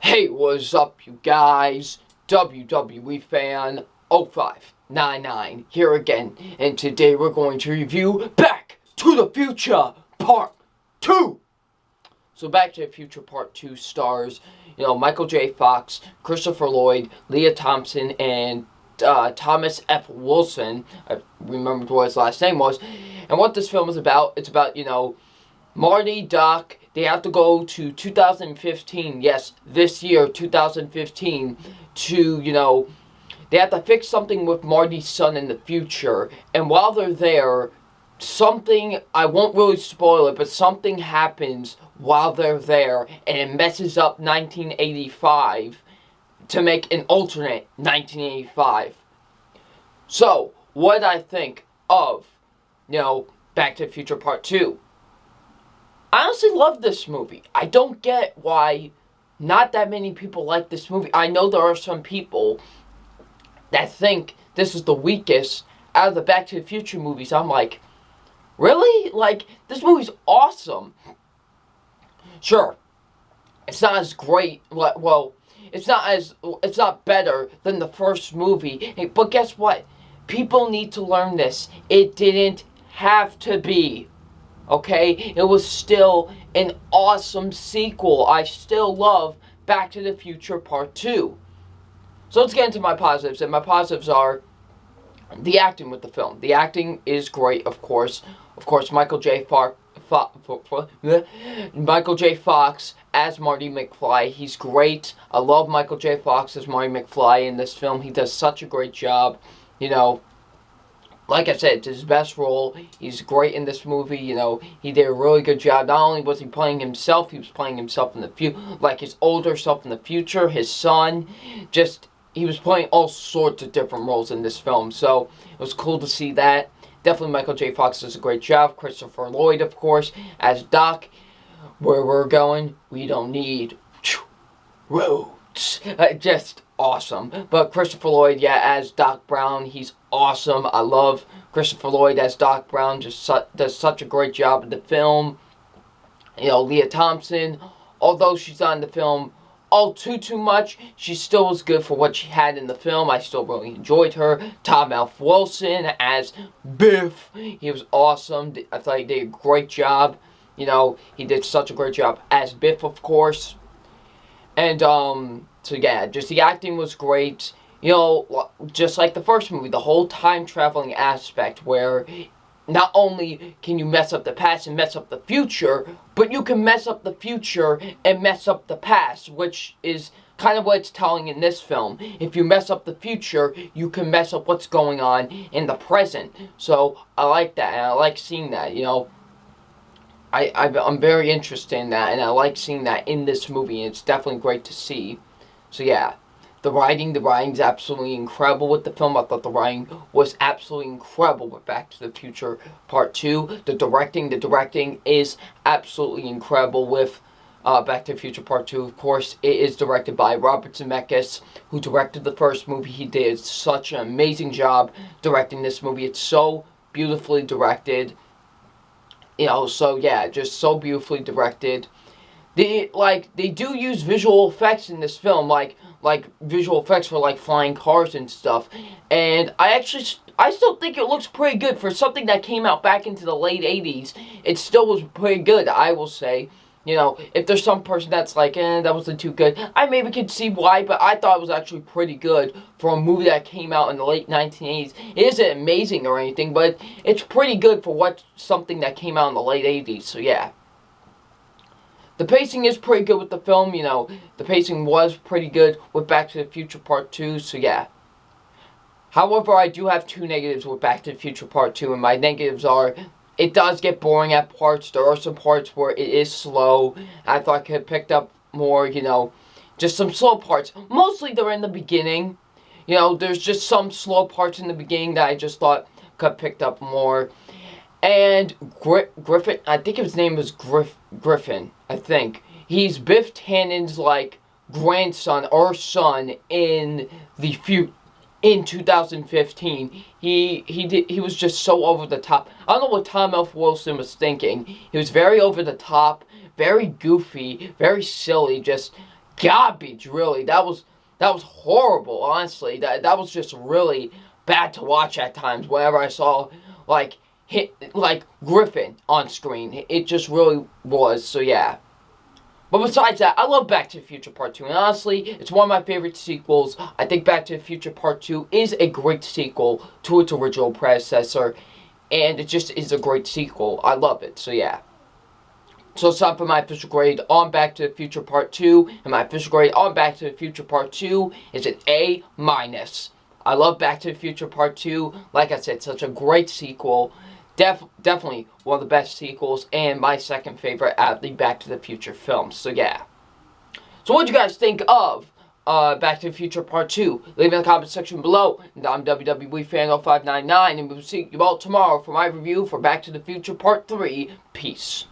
Hey, what's up, you guys? WWE fan 0599 here again, and today we're going to review Back to the Future Part 2. So Back to the Future Part 2 stars, Michael J. Fox, Christopher Lloyd, Leah Thompson, and Thomas F. Wilson. I remembered what his last name was. And what this film is about, it's about, Marty, Doc, they have to go to 2015, yes, this year, 2015, to, they have to fix something with Marty's son in the future. And while they're there, something, I won't really spoil it, but something happens while they're there, and it messes up 1985 to make an alternate 1985. So, what did I think of, Back to the Future Part 2? I honestly love this movie. I don't get why not that many people like this movie. I know there are some people that think this is the weakest out of the Back to the Future movies. I'm like, really? Like, this movie's awesome. Sure, it's not as great, well, it's not better than the first movie. But guess what? People need to learn this. It didn't have to be. Okay? It was still an awesome sequel. I still love Back to the Future Part 2. So let's get into my positives. And my positives are the acting with the film. The acting is great, of course. Of course, Michael J. Fox as Marty McFly. He's great. I love Michael J. Fox as Marty McFly in this film. He does such a great job. Like I said, it's his best role. He's great in this movie. He did a really good job. Not only was he playing himself, he was playing himself in the future, like his older self in the future, his son. He was playing all sorts of different roles in this film. So it was cool to see that. Definitely Michael J. Fox does a great job. Christopher Lloyd, of course, as Doc. Where we're going, we don't need roads. Just awesome. But Christopher Lloyd, as Doc Brown, he's awesome. I love Christopher Lloyd as Doc Brown. Just does such a great job in the film. Leah Thompson, although she's not in the film all too much, she still was good for what she had in the film. I still really enjoyed her. Tom F. Wilson as Biff. He was awesome. I thought he did a great job. He did such a great job as Biff, of course. And, so yeah, just the acting was great. Just like the first movie, the whole time traveling aspect where not only can you mess up the past and mess up the future, but you can mess up the future and mess up the past, which is kind of what it's telling in this film. If you mess up the future, you can mess up what's going on in the present. So I like that, and I like seeing that, I'm very interested in that, and I like seeing that in this movie, and it's definitely great to see. So yeah, the writing's absolutely incredible with the film. I thought the writing was absolutely incredible with Back to the Future Part 2. The directing is absolutely incredible with Back to the Future Part 2. Of course, it is directed by Robert Zemeckis, who directed the first movie. He did such an amazing job directing this movie. It's so beautifully directed. So yeah, just so beautifully directed. They do use visual effects in this film, like visual effects for flying cars and stuff. And I still think it looks pretty good for something that came out back into the late 80s. It still was pretty good, I will say. If there's some person that's like, that wasn't too good, I maybe could see why, but I thought it was actually pretty good for a movie that came out in the late 1980s. It isn't amazing or anything, but it's pretty good for something that came out in the late 80s, so yeah. The pacing is pretty good with the film, the pacing was pretty good with Back to the Future Part 2, so yeah. However, I do have two negatives with Back to the Future Part 2, and my negatives are, it does get boring at parts. There are some parts where it is slow. I thought I could have picked up more, just some slow parts. Mostly they're in the beginning. There's just some slow parts in the beginning that I just thought could have picked up more. And Griffin, I think his name was Griffin, I think. He's Biff Tannen's, grandson or son in in 2015. He was just so over the top. I don't know what Tom F. Wilson was thinking. He was very over the top, very goofy, very silly, just garbage, really. That was horrible, honestly. That was just really bad to watch at times whenever I saw, like, Griffin on screen. It just really was, so yeah. But besides that, I love Back to the Future Part 2, and honestly, it's one of my favorite sequels. I think Back to the Future Part 2 is a great sequel to its original predecessor, and it just is a great sequel. I love it, so yeah. So it's time for my official grade on Back to the Future Part 2, and my official grade on Back to the Future Part 2 is an A-. I love Back to the Future Part 2. Like I said, such a great sequel. Definitely one of the best sequels, and my second favorite out of the Back to the Future films. So yeah. So what do you guys think of Back to the Future Part 2? Leave in the comment section below. And I'm WWE Fan0599, and we'll see you all tomorrow for my review for Back to the Future Part 3. Peace.